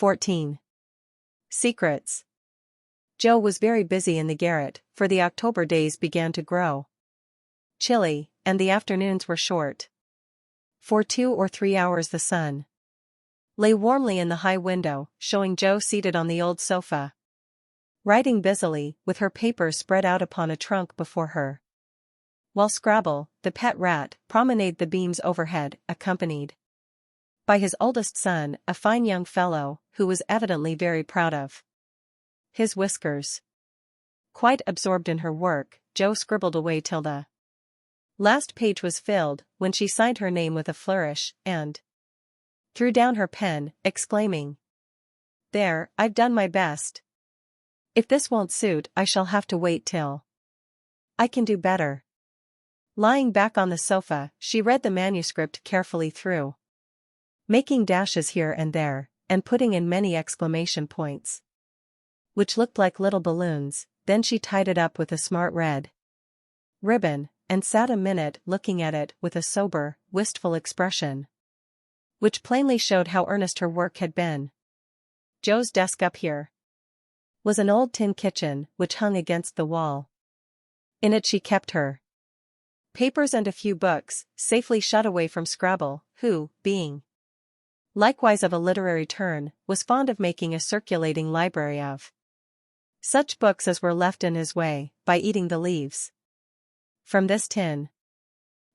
14. Secrets. Joe was very busy in the garret, for the October days began to grow chilly, and the afternoons were short. For 2 or 3 hours the sun lay warmly in the high window, showing Joe seated on the old sofa, writing busily, with her papers spread out upon a trunk before her, while Scrabble, the pet rat, promenaded the beams overhead, accompanied by his oldest son, a fine young fellow, who was evidently very proud of his whiskers. Quite absorbed in her work, Joe scribbled away till the last page was filled, when she signed her name with a flourish, and threw down her pen, exclaiming, "There, I've done my best. If this won't suit, I shall have to wait till I can do better." Lying back on the sofa, she read the manuscript carefully through, making dashes here and there, and putting in many exclamation points, which looked like little balloons. Then she tied it up with a smart red ribbon, and sat a minute looking at it with a sober, wistful expression, which plainly showed how earnest her work had been. Joe's desk up here was an old tin kitchen which hung against the wall. In it she kept her papers and a few books, safely shut away from Scrabble, who, being likewise of a literary turn, was fond of making a circulating library of such books as were left in his way, by eating the leaves. From this tin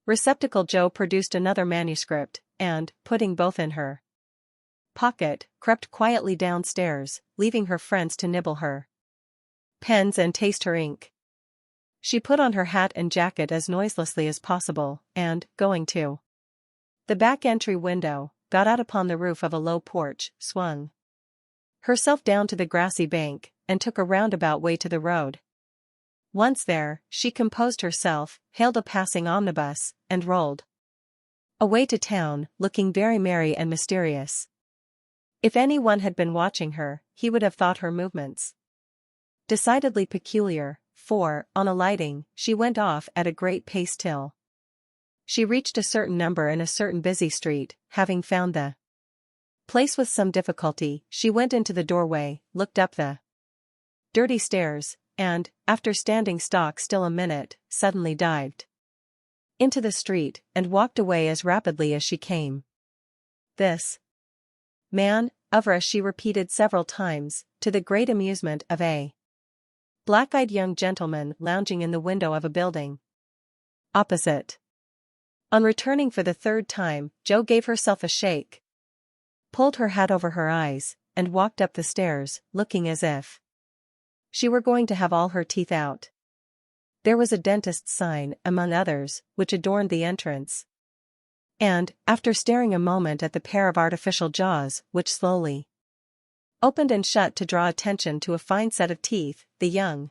receptacle Joe produced another manuscript, and, putting both in her pocket, crept quietly downstairs, leaving her friends to nibble her pens and taste her ink. She put on her hat and jacket as noiselessly as possible, and, going to the back entry window, got out upon the roof of a low porch, swung herself down to the grassy bank, and took a roundabout way to the road. Once there, she composed herself, hailed a passing omnibus, and rolled away to town, looking very merry and mysterious. If anyone had been watching her, he would have thought her movements decidedly peculiar, for, on alighting, she went off at a great pace till she reached a certain number in a certain busy street. Having found the place with some difficulty, she went into the doorway, looked up the dirty stairs, and, after standing stock still a minute, suddenly dived into the street, and walked away as rapidly as she came. "This man, Uvra," she repeated several times, to the great amusement of a black-eyed young gentleman lounging in the window of a building opposite. On returning for the third time, Joe gave herself a shake, pulled her hat over her eyes, and walked up the stairs, looking as if she were going to have all her teeth out. There was a dentist's sign, among others, which adorned the entrance. And, after staring a moment at the pair of artificial jaws, which slowly opened and shut to draw attention to a fine set of teeth, the young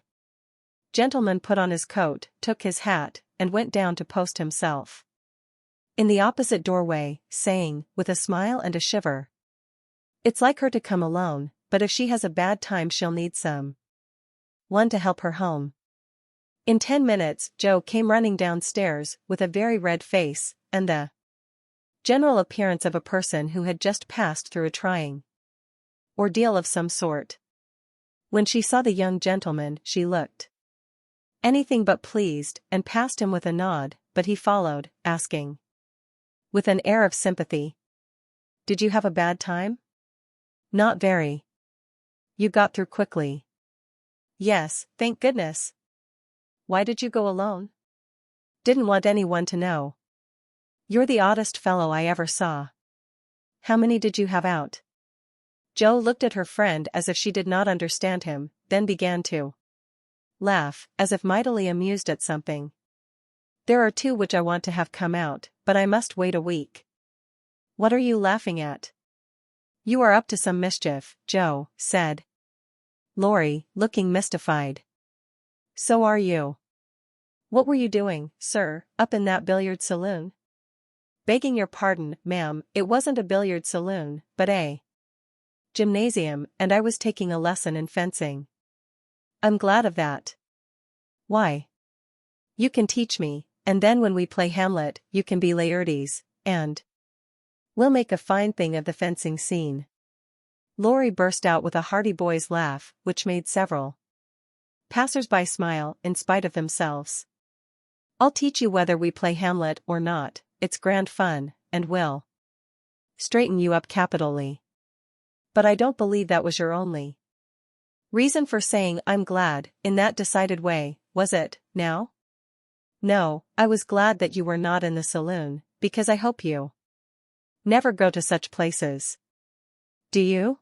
gentleman put on his coat, took his hat, and went down to post himself in the opposite doorway, saying, with a smile and a shiver, "It's like her to come alone, but if she has a bad time she'll need some one to help her home." In 10 minutes, Joe came running downstairs, with a very red face, and the general appearance of a person who had just passed through a trying ordeal of some sort. When she saw the young gentleman, she looked anything but pleased, and passed him with a nod, but he followed, asking, with an air of sympathy, "Did you have a bad time?" "Not very." "You got through quickly?" "Yes, thank goodness." "Why did you go alone?" "Didn't want anyone to know." "You're the oddest fellow I ever saw. How many did you have out?" Joe looked at her friend as if she did not understand him, then began to laugh, as if mightily amused at something. "There are 2 which I want to have come out, but I must wait a week." "What are you laughing at?" "You are up to some mischief, Joe," said Laurie, looking mystified. "So are you." "What were you doing, sir, up in that billiard saloon?" "Begging your pardon, ma'am, it wasn't a billiard saloon, but a gymnasium, and I was taking a lesson in fencing." "I'm glad of that." "Why?" "You can teach me, and then when we play Hamlet, you can be Laertes, and we'll make a fine thing of the fencing scene." Lori burst out with a hearty boy's laugh, which made several passers-by smile in spite of themselves. I'll teach you whether we play Hamlet or not, it's grand fun, and will straighten you up capitally. But I don't believe that was your only reason for saying I'm glad, in that decided way, was it, now? No, I was glad that you were not in the saloon, because I hope you never go to such places. Do you?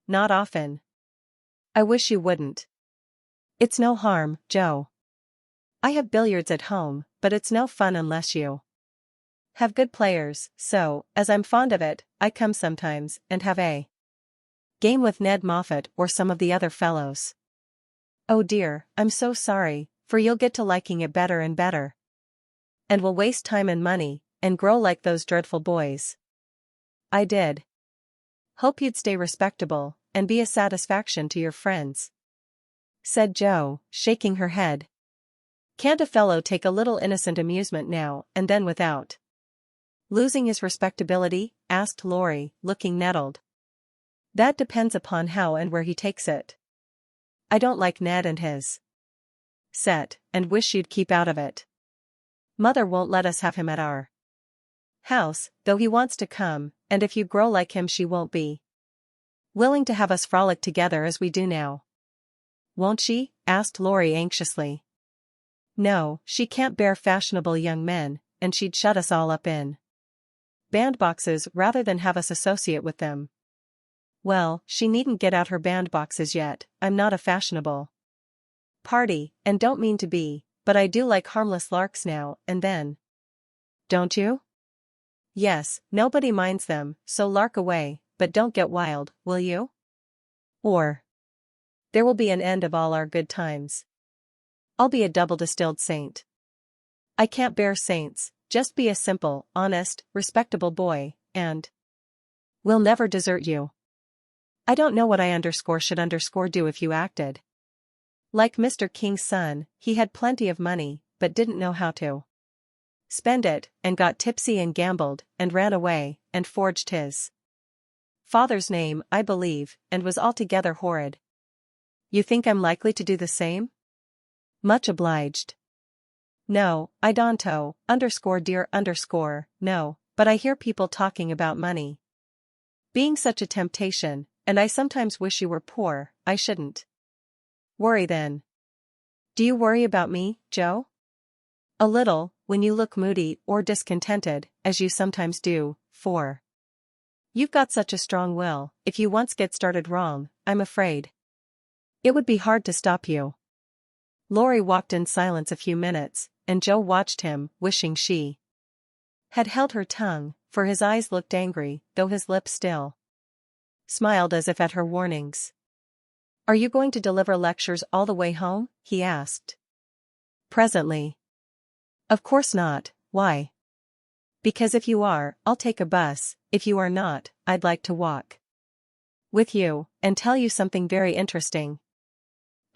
Not often. I wish you wouldn't. It's no harm, Joe. I have billiards at home, but it's no fun unless you have good players, so, as I'm fond of it, I come sometimes, and have a game with Ned Moffat or some of the other fellows. Oh dear, I'm so sorry, for you'll get to liking it better and better. And will waste time and money, and grow like those dreadful boys. I did hope you'd stay respectable, and be a satisfaction to your friends, said Joe, shaking her head. Can't a fellow take a little innocent amusement now and then without losing his respectability? Asked Lori, looking nettled. That depends upon how and where he takes it. I don't like Ned and his set, and wish you'd keep out of it. Mother won't let us have him at our house, though he wants to come, and if you grow like him she won't be willing to have us frolic together as we do now. Won't she? Asked Lori anxiously. No, she can't bear fashionable young men, and she'd shut us all up in bandboxes rather than have us associate with them. Well, she needn't get out her bandboxes yet, I'm not a fashionable party, and don't mean to be, but I do like harmless larks now and then. Don't you? Yes, nobody minds them, so lark away, but don't get wild, will you? Or there will be an end of all our good times. I'll be a double-distilled saint. I can't bear saints, just be a simple, honest, respectable boy, and we'll never desert you. I don't know what I should do if you acted like Mr. King's son. He had plenty of money, but didn't know how to spend it, and got tipsy and gambled, and ran away, and forged his father's name, I believe, and was altogether horrid. You think I'm likely to do the same? Much obliged. No, I don't, dear, no, but I hear people talking about money being such a temptation, and I sometimes wish you were poor. I shouldn't worry then. Do you worry about me, Joe? A little, when you look moody or discontented, as you sometimes do, for you've got such a strong will. If you once get started wrong, I'm afraid it would be hard to stop you. Lori walked in silence a few minutes, and Joe watched him, wishing she had held her tongue, for his eyes looked angry, though his lips still smiled as if at her warnings. Are you going to deliver lectures all the way home? He asked. Presently. Of course not. Why? Because if you are, I'll take a bus. If you are not, I'd like to walk with you, and tell you something very interesting.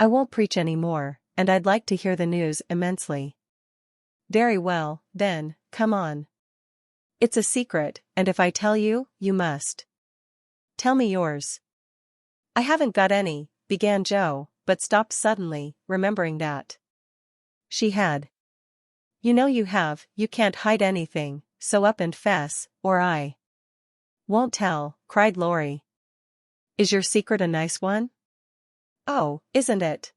I won't preach any more, and I'd like to hear the news immensely. Very well, then, come on. It's a secret, and if I tell you, you must tell me yours. I haven't got any, began Joe, but stopped suddenly, remembering that she had. You know you have, you can't hide anything, so up and fess, or I won't tell, cried Lori. Is your secret a nice one? Oh, isn't it?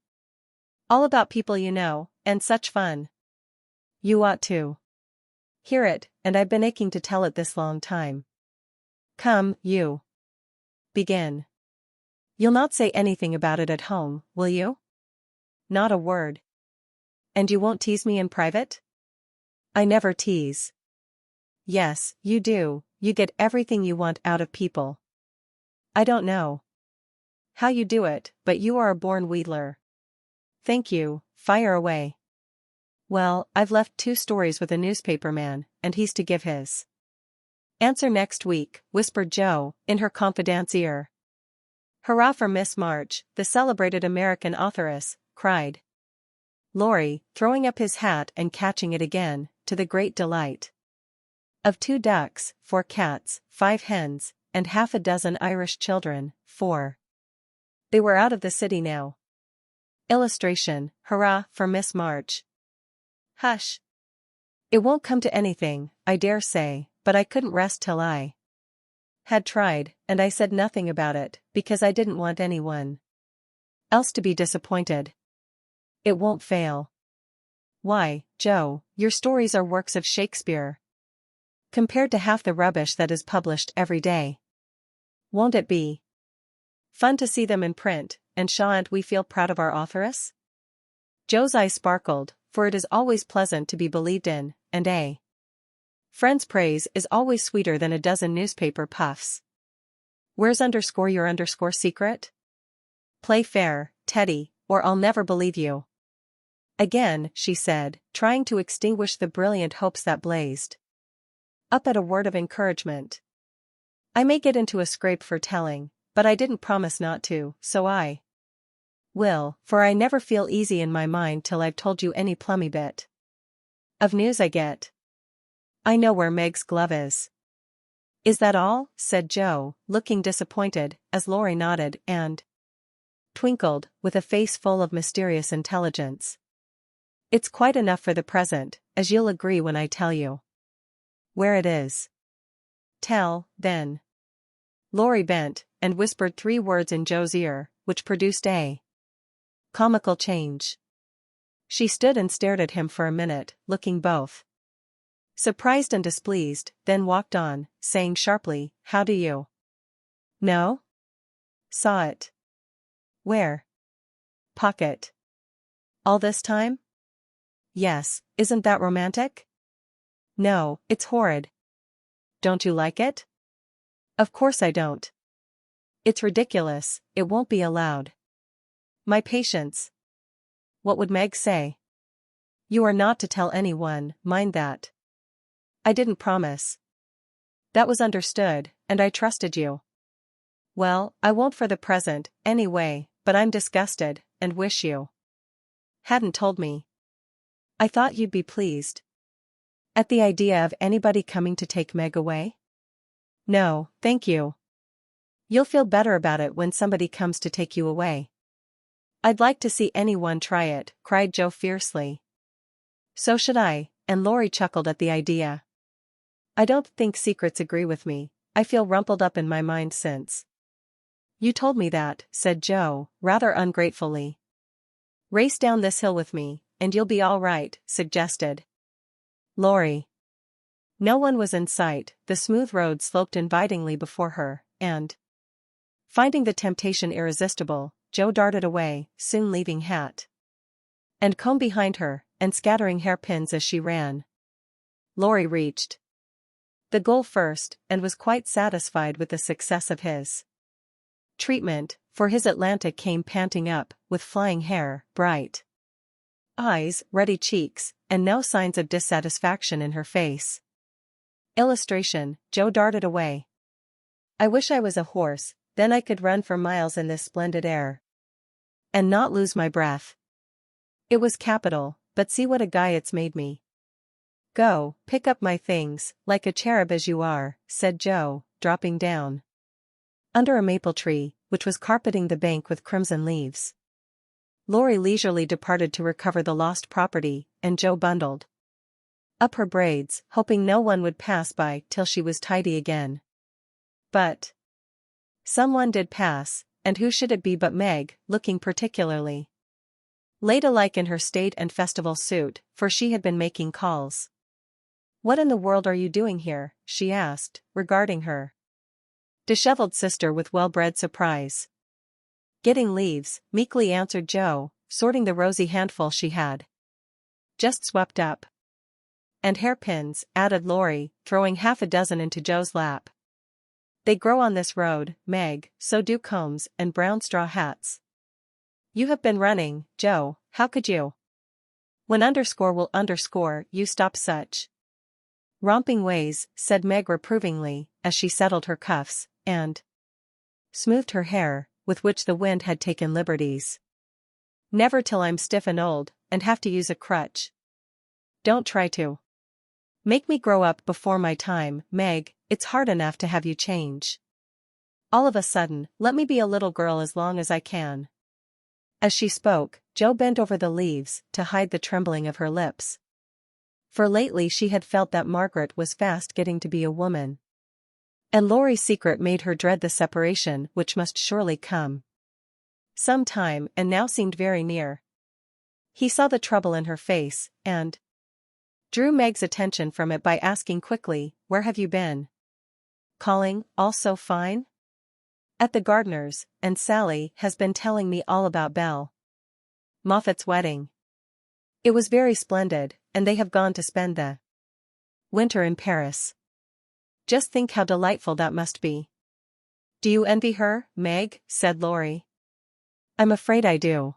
All about people you know, and such fun. You ought to hear it, and I've been aching to tell it this long time. Come, you begin. You'll not say anything about it at home, will you? Not a word. And you won't tease me in private? I never tease. Yes, you do, you get everything you want out of people. I don't know how you do it, but you are a born wheedler. Thank you, fire away. Well, I've left 2 stories with a newspaper man, and he's to give his answer next week, whispered Joe, in her confidante's ear. Hurrah for Miss March, the celebrated American authoress, cried Lori, throwing up his hat and catching it again, to the great delight of 2 ducks, 4 cats, 5 hens, and half a dozen Irish children, 4. They were out of the city now. Illustration, hurrah for Miss March. Hush. It won't come to anything, I dare say, but I couldn't rest till I had tried, and I said nothing about it, because I didn't want anyone else to be disappointed. It won't fail. Why, Joe, your stories are works of Shakespeare, compared to half the rubbish that is published every day. Won't it be fun to see them in print, and shan't we feel proud of our authoress? Joe's eyes sparkled, for it is always pleasant to be believed in, and a friend's praise is always sweeter than a dozen newspaper puffs. Where's your secret? Play fair, Teddy, or I'll never believe you again, she said, trying to extinguish the brilliant hopes that blazed up at a word of encouragement. I may get into a scrape for telling, but I didn't promise not to, so I will, for I never feel easy in my mind till I've told you any plummy bit of news I get. I know where Meg's glove is. Is that all? Said Joe, looking disappointed, as Laurie nodded and twinkled, with a face full of mysterious intelligence. It's quite enough for the present, as you'll agree when I tell you where it is. Tell, then. Laurie bent, and whispered 3 words in Joe's ear, which produced a comical change. She stood and stared at him for a minute, looking both surprised and displeased, then walked on, saying sharply, How do you know? Saw it. Where? Pocket. All this time? Yes, isn't that romantic? No, it's horrid. Don't you like it? Of course I don't. It's ridiculous, it won't be allowed. My patience. What would Meg say? You are not to tell anyone, mind that. I didn't promise. That was understood, and I trusted you. Well, I won't for the present, anyway, but I'm disgusted, and wish you hadn't told me. I thought you'd be pleased at the idea of anybody coming to take Meg away? No, thank you. You'll feel better about it when somebody comes to take you away. I'd like to see anyone try it, cried Joe fiercely. So should I, and Laurie chuckled at the idea. I don't think secrets agree with me, I feel rumpled up in my mind since you told me that, said Joe, rather ungratefully. Race down this hill with me, and you'll be all right, suggested Laurie. No one was in sight, the smooth road sloped invitingly before her, and finding the temptation irresistible, Joe darted away, soon leaving hat and comb behind her, and scattering hairpins as she ran. Laurie reached the goal first, and was quite satisfied with the success of his treatment, for his Atlanta came panting up, with flying hair, bright eyes, ruddy cheeks, and no signs of dissatisfaction in her face. Illustration, Joe darted away. I wish I was a horse, then I could run for miles in this splendid air and not lose my breath. It was capital, but see what a guy it's made me. Go, pick up my things, like a cherub as you are, said Joe, dropping down under a maple tree, which was carpeting the bank with crimson leaves. Laurie leisurely departed to recover the lost property, and Joe bundled up her braids, hoping no one would pass by till she was tidy again. But someone did pass, and who should it be but Meg, looking particularly ladylike in her state and festival suit, for she had been making calls. What in the world are you doing here? She asked, regarding her disheveled sister with well-bred surprise. Getting leaves, meekly answered Joe, sorting the rosy handful she had just swept up. And hairpins, added Laurie, throwing half a dozen into Joe's lap. They grow on this road, Meg, so do combs and brown straw hats. You have been running, Joe, how could you? When will you stop such romping ways, said Meg reprovingly, as she settled her cuffs, and smoothed her hair, with which the wind had taken liberties. Never till I'm stiff and old, and have to use a crutch. Don't try to make me grow up before my time, Meg, it's hard enough to have you change All of a sudden, let me be a little girl as long as I can. As she spoke, Jo bent over the leaves to hide the trembling of her lips. For lately she had felt that Margaret was fast getting to be a woman. And Laurie's secret made her dread the separation which must surely come. Some time and now seemed very near. He saw the trouble in her face, and drew Meg's attention from it by asking quickly, "Where have you been?" "Calling, all so fine?" "At the gardener's, and Sally has been telling me all about Belle Moffat's wedding. It was very splendid, and they have gone to spend the winter in Paris. Just think how delightful that must be." "Do you envy her, Meg?" said Laurie. "I'm afraid I do."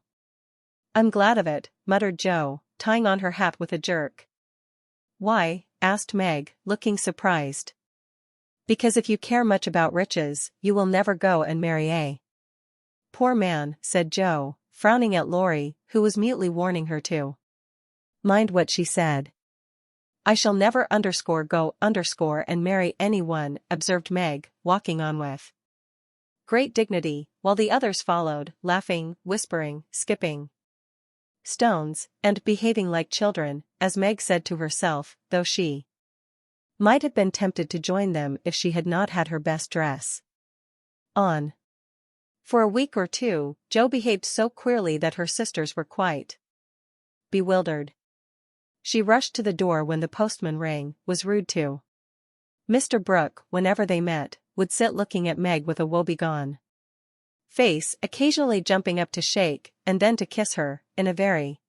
"I'm glad of it," muttered Jo, tying on her hat with a jerk. "Why?" asked Meg, looking surprised. "Because if you care much about riches, you will never go and marry a poor man," said Jo, frowning at Laurie, who was mutely warning her to mind what she said. "I shall never go and marry anyone," observed Meg, walking on with great dignity, while the others followed, laughing, whispering, skipping stones, and behaving like children, as Meg said to herself, though she might have been tempted to join them if she had not had her best dress on. For a week or two, Jo behaved so queerly that her sisters were quite bewildered. She rushed to the door when the postman rang, was rude to Mr. Brooke whenever they met, would sit looking at Meg with a woebegone face, occasionally jumping up to shake, and then to kiss her, in a very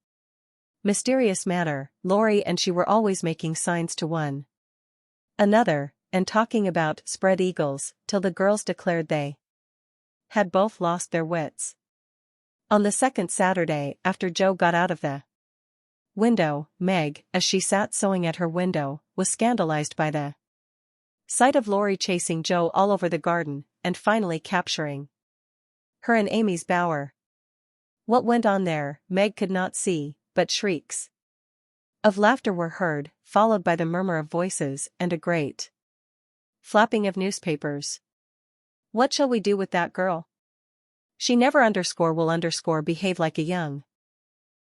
mysterious manner. Laurie and she were always making signs to one another, and talking about spread eagles, till the girls declared they had both lost their wits. On the second Saturday after Jo got out of the window, Meg, as she sat sewing at her window, was scandalized by the sight of Laurie chasing Jo all over the garden, and finally capturing her in Amy's bower. What went on there, Meg could not see, but shrieks of laughter were heard, followed by the murmur of voices and a great flapping of newspapers. "What shall we do with that girl? She never will behave like a young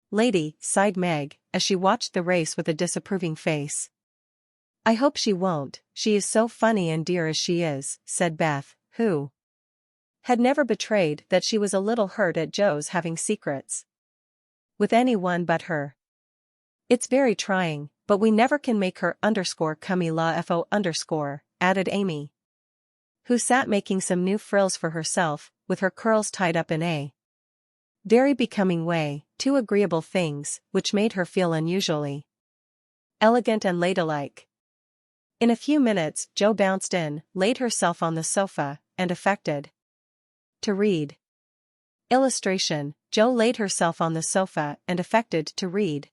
lady," sighed Meg, as she watched the race with a disapproving face. "I hope she won't, she is so funny and dear as she is," said Beth, who had never betrayed that she was a little hurt at Jo's having secrets with anyone but her. "It's very trying, but we never can make her come la fo added Amy, who sat making some new frills for herself, with her curls tied up in a very becoming way, two agreeable things, which made her feel unusually elegant and ladylike. In a few minutes Jo bounced in, laid herself on the sofa, and affected to read. Illustration: Jo laid herself on the sofa and affected to read.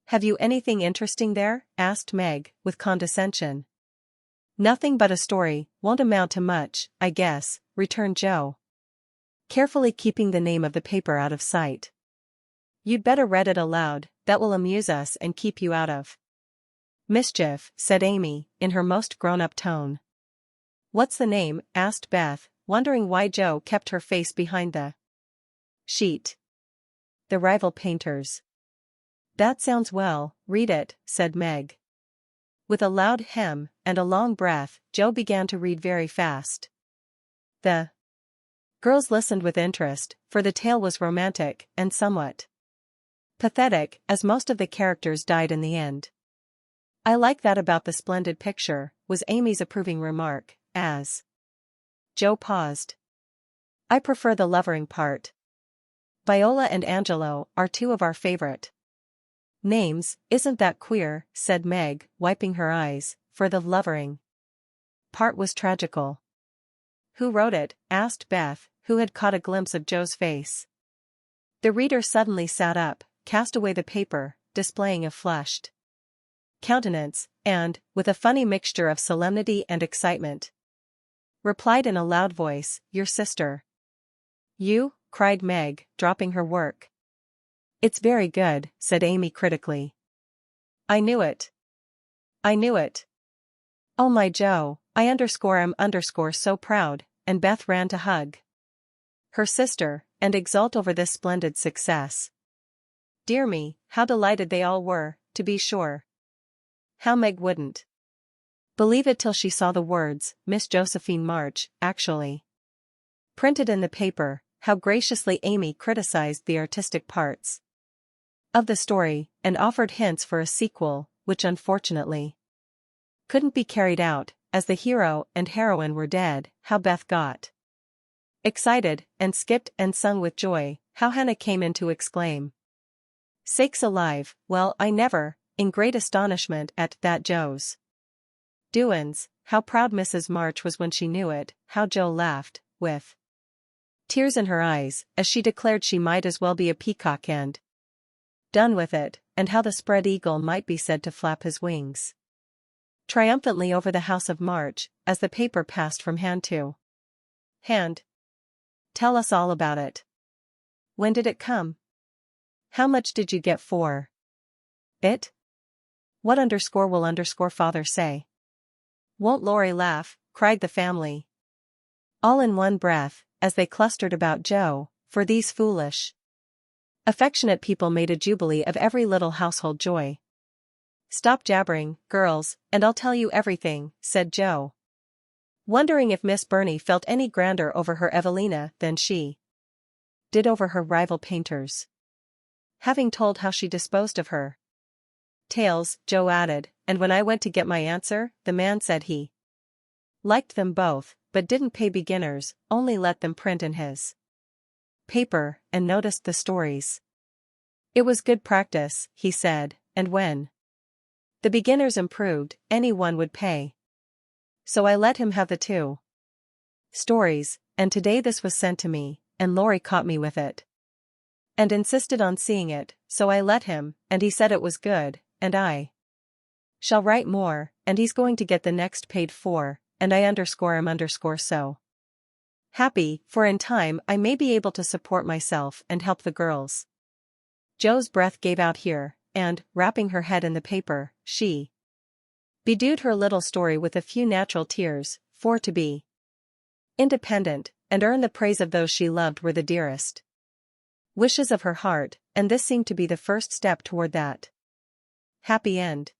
"Have you anything interesting there?" asked Meg, with condescension. "Nothing but a story, won't amount to much, I guess," returned Jo, carefully keeping the name of the paper out of sight. "You'd better read it aloud, that will amuse us and keep you out of mischief," said Amy, in her most grown-up tone. "What's the name?" asked Beth, wondering why Jo kept her face behind the sheet. "The Rival Painters." "That sounds well, read it," said Meg. With a loud hem, and a long breath, Jo began to read very fast. The girls listened with interest, for the tale was romantic, and somewhat pathetic, as most of the characters died in the end. "I like that about the splendid picture," was Amy's approving remark, as Jo paused. "I prefer the lovering part. Viola and Angelo are two of our favorite names, isn't that queer?" said Meg, wiping her eyes, for the lovering part was tragical. "Who wrote it?" asked Beth, who had caught a glimpse of Jo's face. The reader suddenly sat up, cast away the paper, displaying a flushed countenance, and, with a funny mixture of solemnity and excitement, replied in a loud voice, "Your sister." "You?" cried Meg, dropping her work. "It's very good," said Amy critically. I knew it. I knew it. Oh my Jo, I am so proud," and Beth ran to hug her sister and exult over this splendid success. Dear me, how delighted they all were, to be sure. How Meg wouldn't believe it till she saw the words, Miss Josephine March, actually printed in the paper. How graciously Amy criticized the artistic parts of the story, and offered hints for a sequel, which unfortunately couldn't be carried out, as the hero and heroine were dead. How Beth got excited, and skipped and sung with joy. How Hannah came in to exclaim, "Sakes alive, well, I never," in great astonishment at that Joe's doin's. How proud Mrs. March was when she knew it. How Joe laughed, with tears in her eyes, as she declared she might as well be a peacock and done with it, and how the spread eagle might be said to flap his wings triumphantly over the house of March, as the paper passed from hand to hand. Tell us all about it. When did it come? How much did you get for it? What will father say? Won't Laurie laugh? Cried the family, all in one breath, as they clustered about Joe, for these foolish, affectionate people made a jubilee of every little household joy. Stop jabbering, girls, and I'll tell you everything, said Joe, wondering if Miss Burney felt any grander over her Evelina than she did over her rival painters. Having told how she disposed of her tales, Joe added, and when I went to get my answer, the man said he liked them both, but didn't pay beginners, only let them print in his paper, and noticed the stories. It was good practice, he said, and when the beginners improved, anyone would pay. So I let him have the 2 stories, and today this was sent to me, and Laurie caught me with it and insisted on seeing it, so I let him, and he said it was good, and I shall write more, and he's going to get the next paid for, and I am so happy, for in time I may be able to support myself and help the girls. Joe's breath gave out here, and, wrapping her head in the paper, she bedewed her little story with a few natural tears, for to be independent, and earn the praise of those she loved were the dearest wishes of her heart, and this seemed to be the first step toward that happy end.